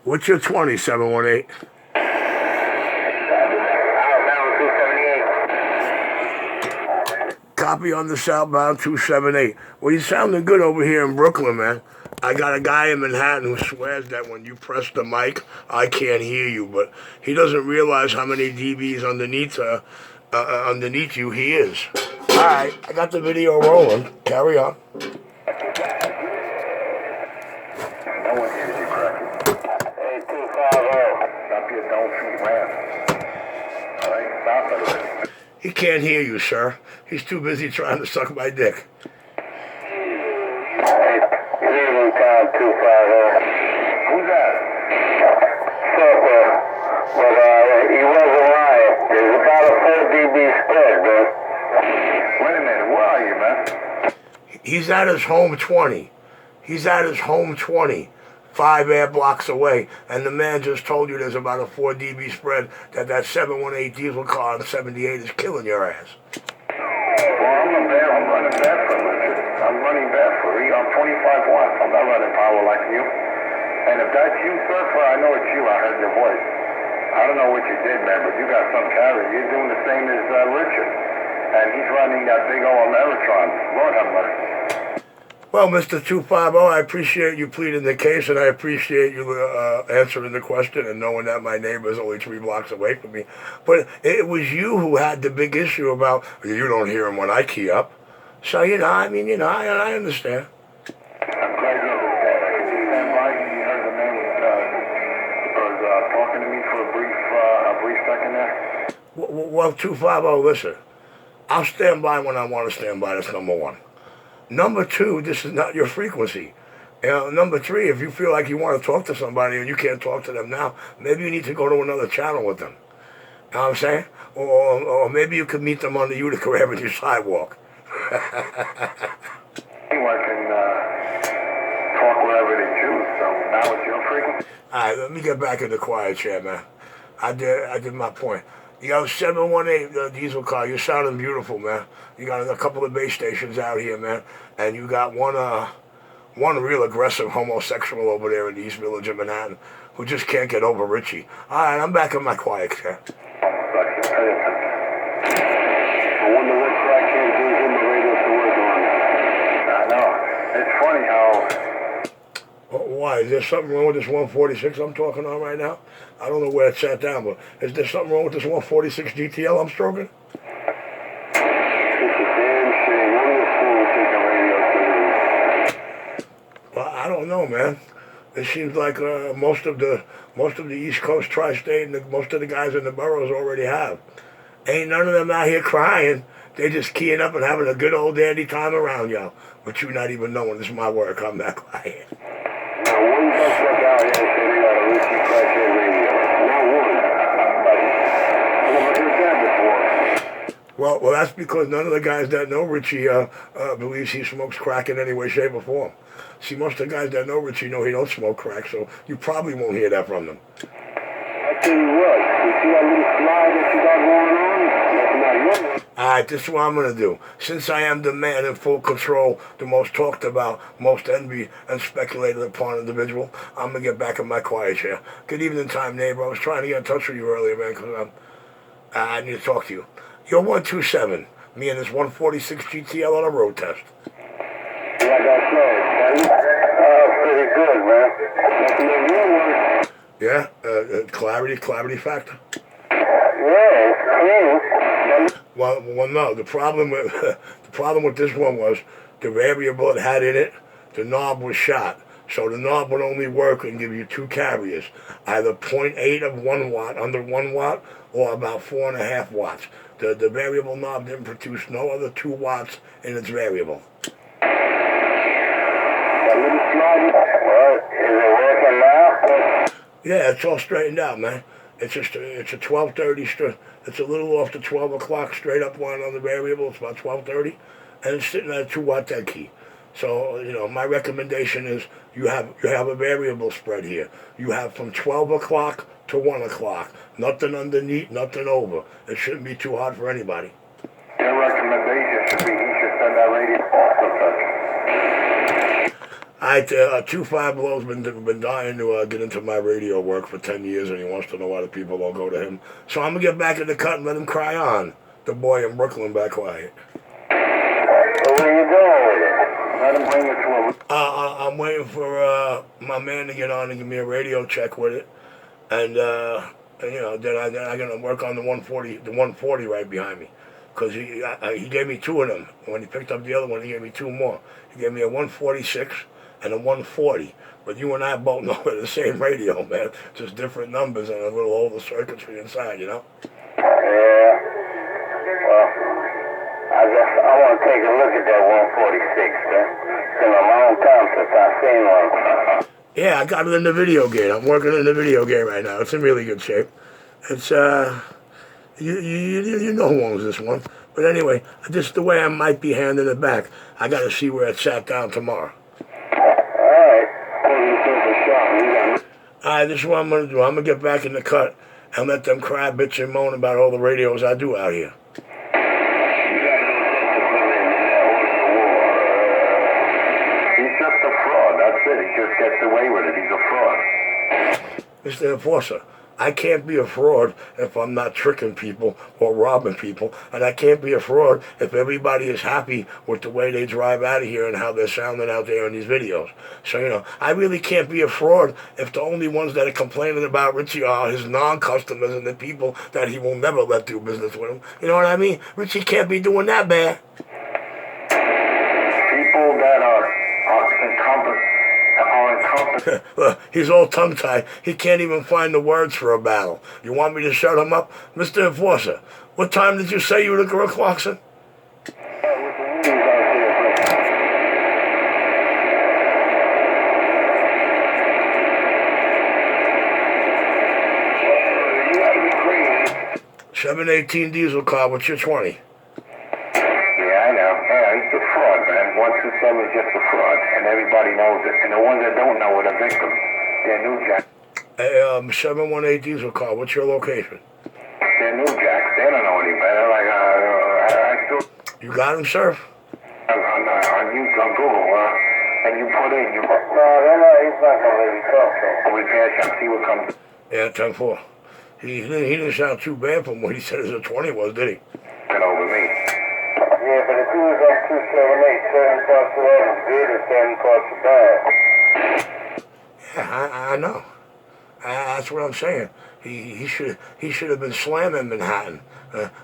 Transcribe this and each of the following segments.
What's your 2718? Southbound 278. Copy on the southbound 278. Well, you're sounding good over here in Brooklyn, man. I got a guy in Manhattan who swears that when you press the mic, I can't hear you, but he doesn't realize how many dBs underneath you he is. All right, I got the video rolling. Carry on. No one hears you, Cracky. 8250. Stop your don't feet ramp. All right, stop it already. He can't hear you, sir. He's too busy trying to suck my dick. Hey, leaving town 250. Who's that? Supper. But he wasn't lying. There's about a 4 dB spread, man. Wait a minute, where are you, man? He's at his home 20. He's at his home 20. 5 air blocks away, and the man just told you there's about a 4 dB spread that 718 diesel car on 78 is killing your ass. Well, I'm running Bedford, Richard. I'm running Bedford. I'm 25 watts. I'm not running power like you. And if that's you, surfer, I know it's you. I heard your voice. I don't know what you did, man, but you got some carry. You're doing the same as Richard. And he's running that big old Ameritron. Lord have mercy. Well, Mr. 250, I appreciate you pleading the case, and I appreciate you answering the question and knowing that my neighbor is only 3 blocks away from me. But it was you who had the big issue about, you don't hear him when I key up. So, I understand. I'm glad you understand. I can just stand by you. You heard the man was talking to me for a brief second there. Well, 250, listen. I'll stand by when I want to stand by. That's number one. Number two, this is not your frequency. Number three, if you feel like you want to talk to somebody and you can't talk to them now, maybe you need to go to another channel with them. You know what I'm saying? Or maybe you could meet them on the Utica Avenue sidewalk. Anyone can talk wherever they choose, so now it's your frequency. All right, let me get back in the quiet chair, man. I did my point. You got a 718 diesel car. You're sounding beautiful, man. You got a couple of base stations out here, man. And you got one real aggressive homosexual over there in the East Village of Manhattan who just can't get over Richie. All right, I'm back in my quiet chair. I wonder what track can do him the radio to work on. I know. It's funny how... Why? Is there something wrong with this 146 I'm talking on right now? I don't know where it sat down, but is there something wrong with this 146 GTL I'm stroking? It's a damn shame. One of the fools think the radio to Well, I don't know, man. It seems like most of the East Coast tri-state and most of the guys in the boroughs already have. Ain't none of them out here crying. They just keying up and having a good old dandy time around y'all. But you not even knowing this is my work. I'm not quiet. Now, one just look out here and say they got a Richie Crackhead radio. Not one. I never heard that before. Well, that's because none of the guys that know Richie believes he smokes crack in any way, shape, or form. See, most of the guys that know Richie know he don't smoke crack, so you probably won't hear that from them. I tell you what, you see that little slide that you got going on? That's not your one. All right, this is what I'm going to do. Since I am the man in full control, the most talked about, most envied, and speculated upon individual, I'm going to get back in my quiet chair. Good evening time, neighbor. I was trying to get in touch with you earlier, man, because I need to talk to you. You're 127. Me and this 146 GTL on a road test. Like I said, pretty good, man. Nothing in your work. Yeah, clarity factor. Yeah, it's clean. Well, no. The problem with this one was the variable it had in it. The knob was shot, so the knob would only work and give you 2 carriers, either 0.8 of 1 watt, under 1 watt, or about 4.5 watts. The variable knob didn't produce no other 2 watts in its variable. That little slide. Well, is it working now? Yeah, it's all straightened out, man. It's a 12:30. It's a little off the 12 o'clock straight up one on the variable. It's about 12:30, and it's sitting at a 2 watt dead key. So my recommendation is you have a variable spread here. You have from 12 o'clock to 1 o'clock. Nothing underneath, nothing over. It shouldn't be too hard for anybody. Your recommendation should be he should send that radio off the touch. Two Five Below's been dying to get into my radio work for 10 years, and he wants to know why the people don't go to him. So I'm gonna get back in the cut and let him cry on. The boy in Brooklyn, back quiet. So what are you doing with it? Let him bring it to a... I'm waiting for my man to get on and give me a radio check with it, and then I'm gonna work on the 140 right behind me, because he gave me two of them. When he picked up the other one, he gave me two more. He gave me a 146 and a 140. But you and I both know they're the same radio, man. Just different numbers and a little older circuitry inside, you know? Yeah. Well, I guess I want to take a look at that 146, man. It's been a long time since I've seen one. Yeah, I got it in the video game. I'm working in the video game right now. It's in really good shape. It's, you know who owns this one. But anyway, just the way I might be handing it back, I got to see where it sat down tomorrow. Alright. What do you think of shop? Alright, this is what I'm going to do. I'm going to get back in the cut and let them cry, bitch, and moan about all the radios I do out here. He's just a fraud. That's it. He just gets away with it. He's a fraud. Mr. Enforcer, I can't be a fraud if I'm not tricking people or robbing people, and I can't be a fraud if everybody is happy with the way they drive out of here and how they're sounding out there in these videos. So, I really can't be a fraud if the only ones that are complaining about Richie are his non-customers and the people that he will never let do business with him. You know what I mean? Richie can't be doing that bad. People that are incompetent. Look, he's all tongue-tied. He can't even find the words for a battle. You want me to shut him up? Mr. Enforcer, what time did you say you were to Girl Clarkson? $718 diesel car, what's your 20? Yeah, I know. Yeah, he's a fraud, man. 127 is just a fraud, and everybody knows it. And the ones that don't know it are victims. They're New Jacks. Hey, 718 diesel car, what's your location? They're New Jacks. They don't know any better. Like, I still... You got him, sir? On Google, and you put in... No, he's not going to let me talk, so... Repair shop, see what comes... Yeah, 10-4. He didn't sound too bad from what he said his 20 was, did he? Get over me. Yeah, but if he was on 278, certain parts of that is good and certain parts are bad. Yeah, I know. That's what I'm saying. He should have been slamming Manhattan.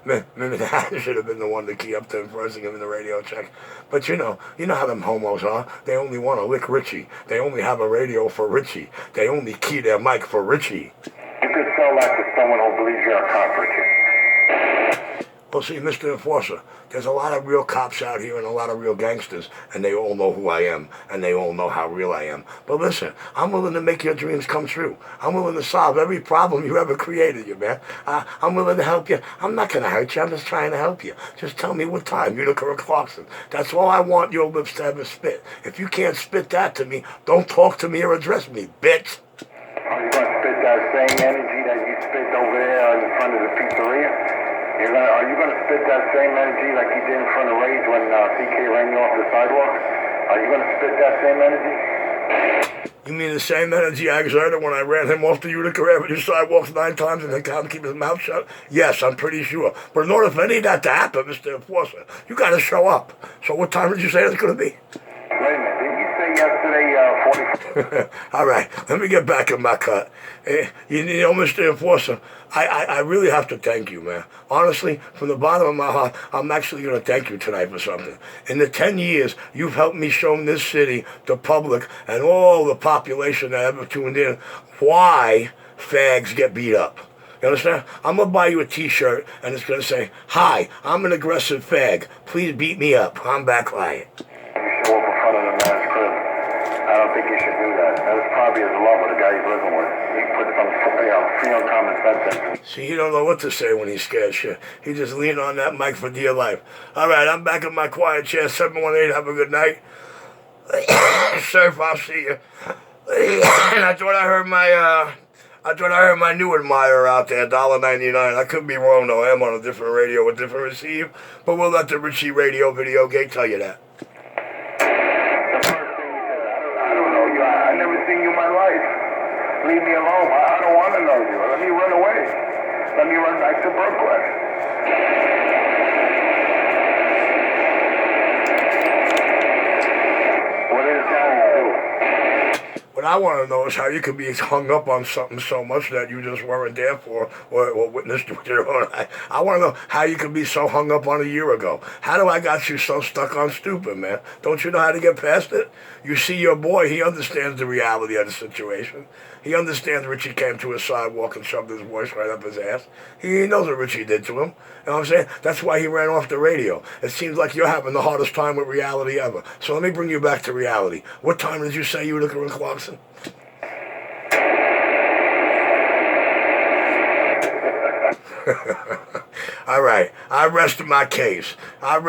Manhattan should have been the one to key up to him first and give him the radio check. But you know how them homos are. They only want to lick Richie. They only have a radio for Richie. They only key their mic for Richie. You could sell that to someone who believes you're a cop, Richie. Well, see, Mr. Enforcer, there's a lot of real cops out here and a lot of real gangsters, and they all know who I am, and they all know how real I am. But listen, I'm willing to make your dreams come true. I'm willing to solve every problem you ever created, you man. I'm willing to help you. I'm not going to hurt you. I'm just trying to help you. Just tell me what time. Utica Clarkson. That's all I want your lips to ever spit. If you can't spit that to me, don't talk to me or address me, bitch. Are you going to spit that same energy that you spit over there in front of the pizzeria? Are you going to spit that same energy like you did in front of Ray's when CK ran you off the sidewalk? Are you going to spit that same energy? You mean the same energy I exerted when I ran him off the Utica Avenue sidewalks 9 times and then got him to keep his mouth shut? Yes, I'm pretty sure. But in order for any of that to happen, Mr. Enforcer, you got to show up. So what time did you say it's going to be? Wait a minute. Didn't you say yesterday 40? All right, let me get back in my cut. You know, Mr. Enforcer, I really have to thank you, man. Honestly, from the bottom of my heart, I'm actually going to thank you tonight for something. In the 10 years, you've helped me show this city, the public, and all the population that ever tuned in why fags get beat up. You understand? I'm going to buy you a t-shirt, and it's going to say, "Hi, I'm an aggressive fag. Please beat me up. I'm back quiet." You show up in front of the man's crib. I don't think you should do that. That was probably his love of the guy he's living with. He put some free on common sense in. See, he don't know what to say when he's scared shit. He just lean on that mic for dear life. All right, I'm back in my quiet chair. 718, have a good night. Surf, I'll see you. And I thought I heard my new admirer out there, $1.99. I could be wrong though. I am on a different radio with different receive. But we'll let the Richie radio video gate tell you that. The first thing he said, I don't Leave me alone. I don't want to know you. Let me run away. Let me run back to Brooklyn. What did Johnny do? What I want to know is how you could be hung up on something so much that you just weren't there for or witnessed with your own eye. I want to know how you could be so hung up on a year ago. How do I got you so stuck on stupid, man? Don't you know how to get past it? You see your boy, he understands the reality of the situation. He understands Richie came to his sidewalk and shoved his voice right up his ass. He knows what Richie did to him. You know what I'm saying? That's why he ran off the radio. It seems like you're having the hardest time with reality ever. So let me bring you back to reality. What time did you say you were looking at Clarkson? All right, I rested my case. Not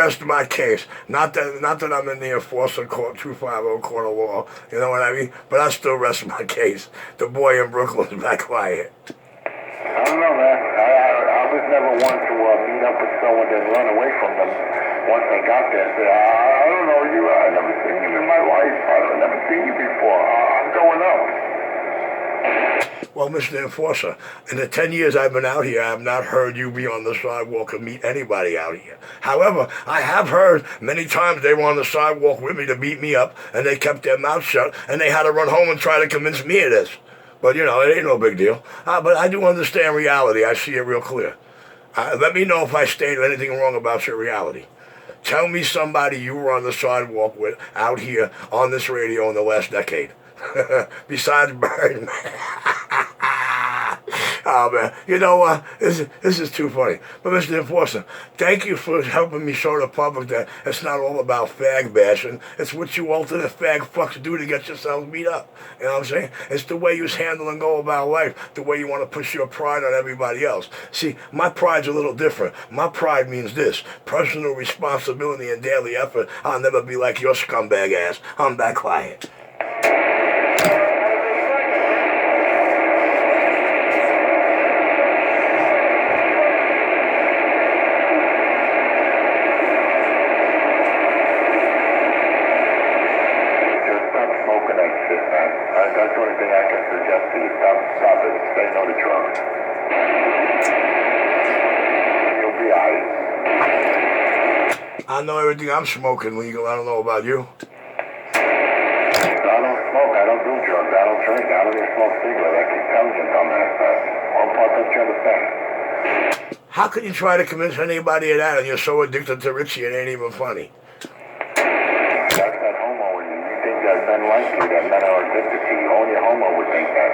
that I'm in the enforcer court, 250 court of law. You know what I mean? But I still rest my case. The boy in Brooklyn's back quiet. I don't know, man. I was never one to meet up with someone and run away from them once they got there. Say, I don't know you. I've never seen you in my life. I've never seen you before. I'm going up. Well, Mr. Enforcer, in the 10 years I've been out here, I have not heard you be on the sidewalk and meet anybody out here. However, I have heard many times they were on the sidewalk with me to beat me up, and they kept their mouth shut, and they had to run home and try to convince me of this. But, you know, it ain't no big deal. But I do understand reality. I see it real clear. Let me know if I stated anything wrong about your reality. Tell me somebody you were on the sidewalk with out here on this radio in the last decade. Besides Birdman. Oh, man. You know what? This is too funny. But, Mr. Enforcer, thank you for helping me show the public that it's not all about fag bashing. It's what you alternate fag fucks do to get yourselves beat up. You know what I'm saying? It's the way you handle and go about life, the way you want to push your pride on everybody else. See, my pride's a little different. My pride means this: personal responsibility and daily effort. I'll never be like your scumbag ass. I'm back quiet. That's the only thing I can suggest to you. Stop it. Say no to drugs. You'll be alright. I know everything I'm smoking legal. I don't know about you. I don't smoke. I don't do drugs. I don't drink. I don't even smoke cigarettes. I keep telling you, dumbass. One part that you understand. How can you try to convince anybody of that and you're so addicted to Richie it ain't even funny? That's that homo in you. You think that men like you, that men are addicted to you. Only a homo would think that.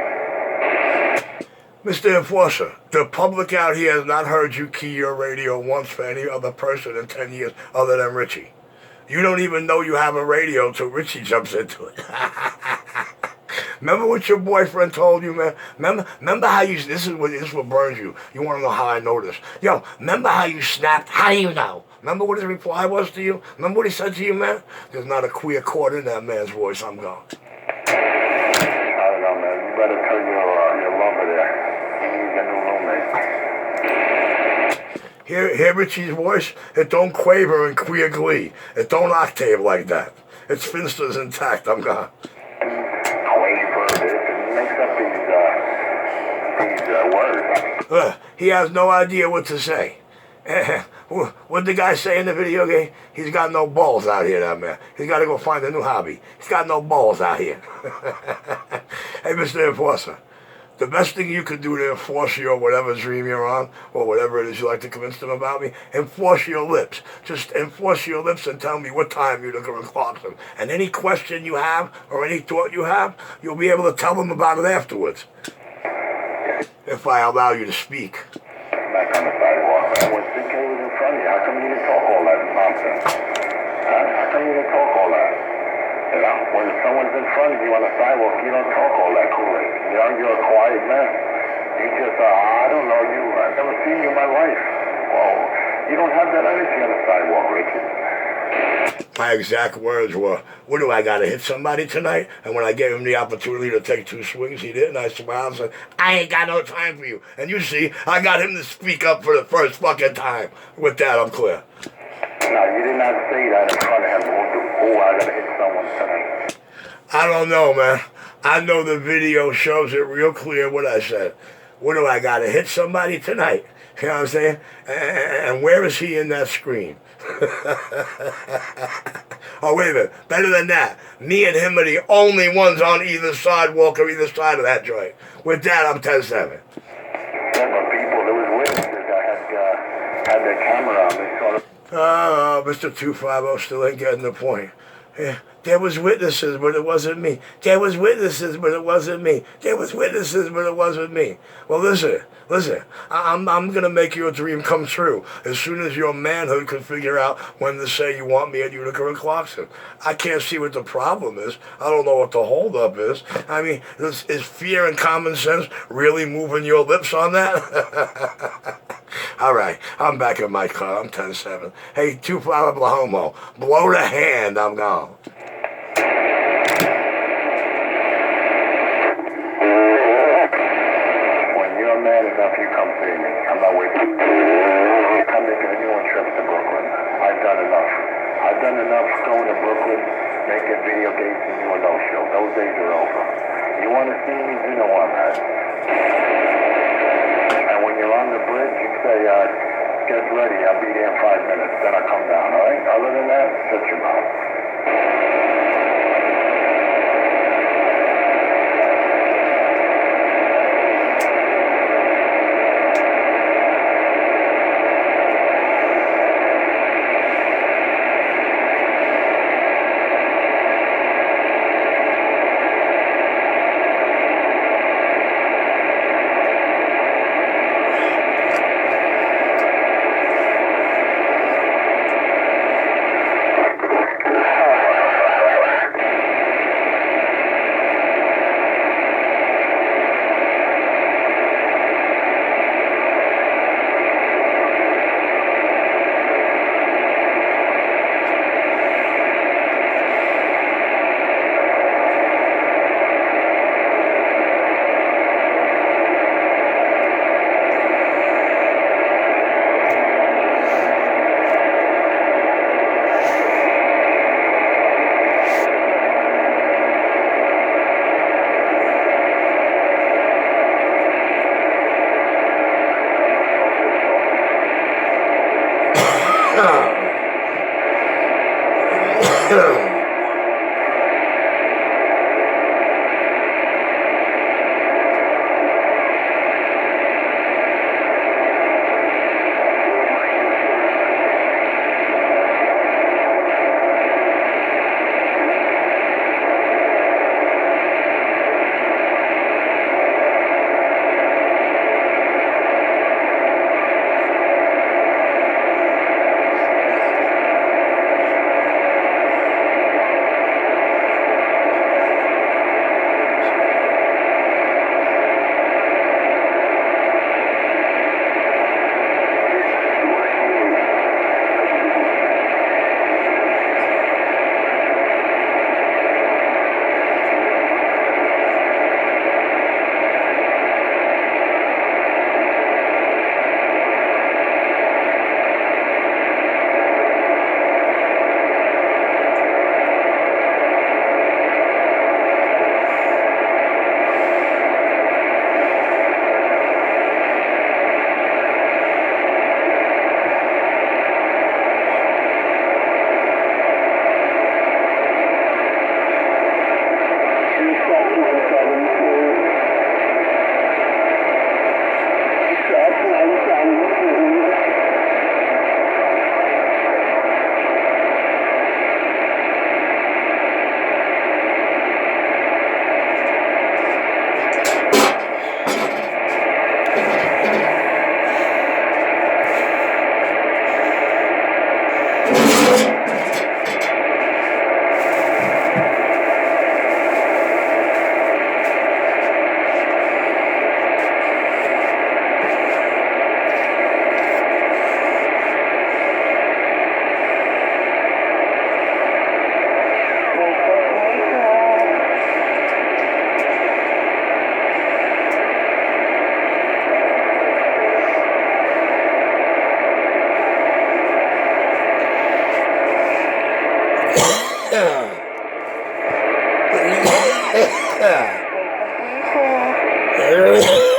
Mr. Enforcer, the public out here has not heard you key your radio once for any other person in 10 years other than Richie. You don't even know you have a radio till Richie jumps into it. Remember what your boyfriend told you, man? Remember how you, this is what burns you. You want to know how I know this. Yo, remember how you snapped? How do you know? Remember what his reply was to you? Remember what he said to you, man? There's not a queer chord in that man's voice. I'm gone. I don't know, man. You better tell your lover there. Hear Richie's voice? It don't quaver in queer glee. It don't octave like that. Its finster's intact. I'm gone. Quaver. It makes up these words. He has no idea what to say. What'd the guy say in the video game? He's got no balls out here, that man. He's got to go find a new hobby. He's got no balls out here. Hey, Mr. Enforcer. The best thing you could do to enforce your whatever dream you're on, or whatever it is you like to convince them about me, enforce your lips. Just enforce your lips and tell me what time you're looking at Clarkson. And any question you have, or any thought you have, you'll be able to tell them about it afterwards. If I allow you to speak. Back on the sidewalk, man. When CK was in front of you, how come you didn't talk all that nonsense? How come you didn't talk all that? You know, when someone's in front of you on the sidewalk, you don't talk all that Kool-Aid. You know, you're a quiet man. You just, I don't know you. I've never seen you in my life. Well, you don't have that energy on the sidewalk, Richard. My exact words were, what do I got to hit somebody tonight? And when I gave him the opportunity to take 2 swings, he did. And I smiled and said, I ain't got no time for you. And you see, I got him to speak up for the first fucking time. With that, I'm clear. No, you did not say that in front of him. Oh, I got to hit someone tonight. I don't know, man. I know the video shows it real clear what I said. What do I got to hit somebody tonight? You know what I'm saying? And where is he in that screen? Oh, wait a minute. Better than that. Me and him are the only ones on either side, walking either side of that joint. With that, I'm 10-7. Yeah, but people, there was witnesses that had their camera on. They saw the... Oh, Mr. 250 still ain't getting the point. Yeah. There was witnesses, but it wasn't me. There was witnesses, but it wasn't me. There was witnesses, but it wasn't me. Well, listen. I'm gonna make your dream come true as soon as your manhood can figure out when to say you want me at Utica and Clarkson. I can't see what the problem is. I don't know what the holdup is. I mean, is fear and common sense really moving your lips on that? All right, I'm back in my car. I'm 10-7. Hey, 250 Blahomo, blow the hand. I'm gone. When you're mad enough, you come see me. I'm not waiting. I'm making a new one trip to Brooklyn. I've done enough. I've done enough going to Brooklyn, making video games and you a no-show. Those days are over. You want to see me? You know I'm at. And when you're on the bridge, you say, get ready. I'll be there in 5 minutes. Then I come down, all right? Other than that, shut your mouth.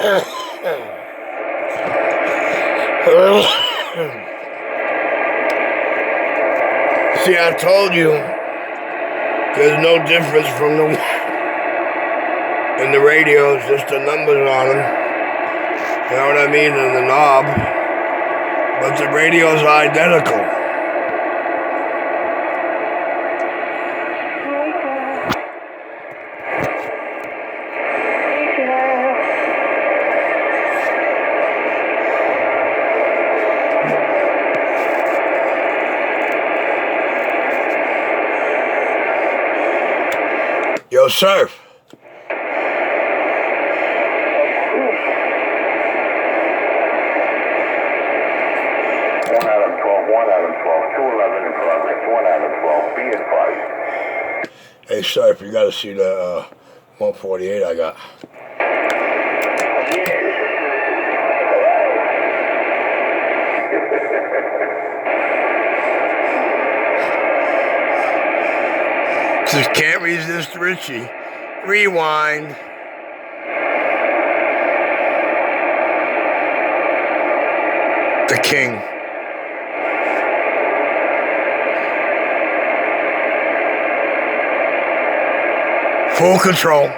See, I told you there's no difference from the in the radios, just the numbers on them. You know what I mean? And the knob. But the radio's identical. Yo, Surf. 1 out of 12, 1 out of 12, 211 in progress, 1 out of 12, be advised. Hey, Surf, you gotta see the 148 I got. Just can't resist Richie. Rewind. The king. Full control.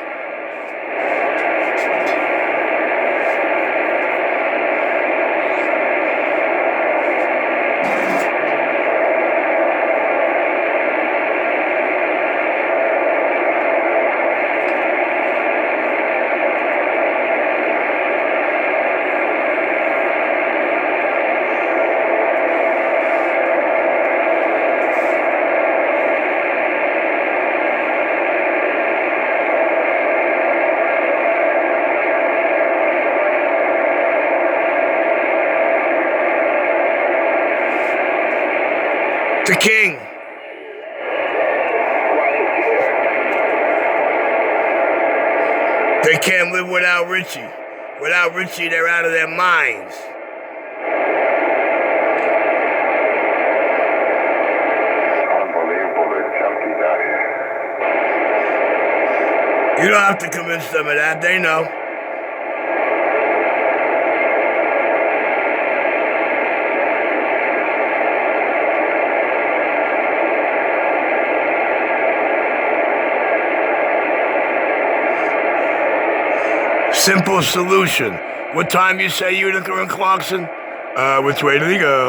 The king. They can't live without Richie. Without Richie, they're out of their minds. Unbelievable, there's junkies out here. You don't have to convince them of that. They know. Simple solution. What time you say Utica and Clarkson? Which way do they go?